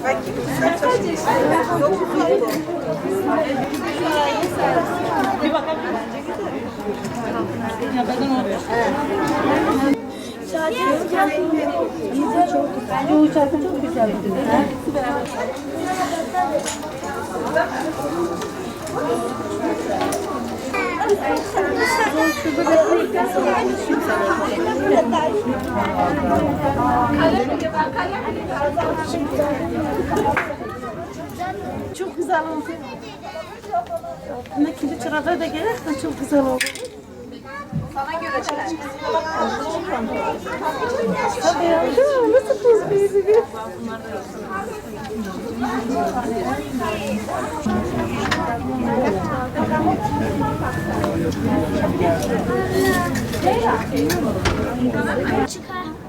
Bir bakalım. Ya beden oluyor. Bu şarkı çok güzel. Çok güzel oldu. Ne kilit çırada da gelirsen çok güzel oldu. Sana göre çekici. Tabii ya. Nasıl tuz büyüdü?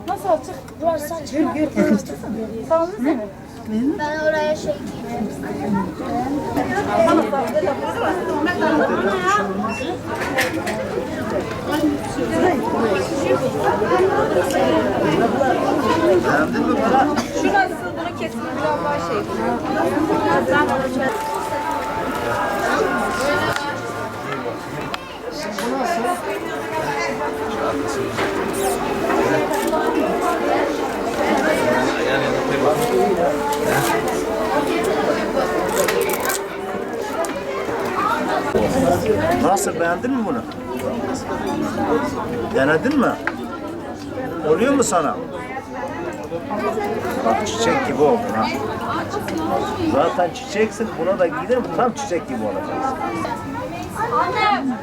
Nasıl açık? Burası açık. Tamam mı? Ben oraya şey giyeceğim. Şu nasıl? Bunu kesin biraz daha şey. Nasıl, beğendin mi bunu? Denedin mi? Oluyor mu sana? Bak çiçek gibi oldun ha. Zaten çiçeksin, buna da giydir mi tam çiçek gibi olacaksın. Annem.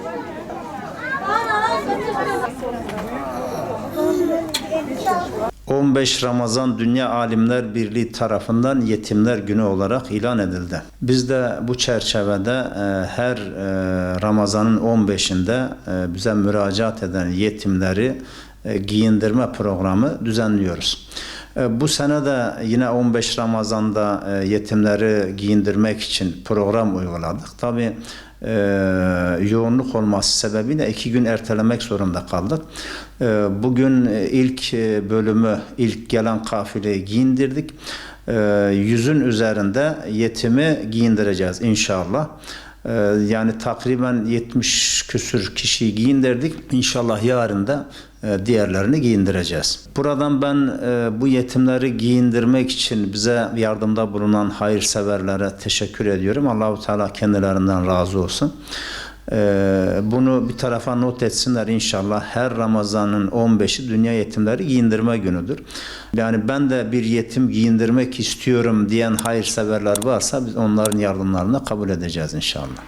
15 Ramazan Dünya Alimler Birliği tarafından Yetimler Günü olarak ilan edildi. Biz de bu çerçevede her Ramazan'ın 15'inde bize müracaat eden yetimleri giyindirme programı düzenliyoruz. Bu sene de yine 15 Ramazan'da yetimleri giyindirmek için program uyguladık. Tabii yoğunluk olması sebebiyle 2 gün ertelemek zorunda kaldık. Bugün ilk bölümü, ilk gelen kafileyi giyindirdik. 100'ün üzerinde yetimi giyindireceğiz inşallah. Yani takriben 70 küsür kişiyi giyindirdik. İnşallah yarın da diğerlerini giyindireceğiz. Buradan ben bu yetimleri giyindirmek için bize yardımda bulunan hayırseverlere teşekkür ediyorum. Allah-u Teala kendilerinden razı olsun. Bunu bir tarafa not etsinler inşallah. Her Ramazan'ın 15'i Dünya Yetimleri Giyindirme Günü'dür. Yani ben de bir yetim giyindirmek istiyorum diyen hayırseverler varsa biz onların yardımlarını kabul edeceğiz inşallah.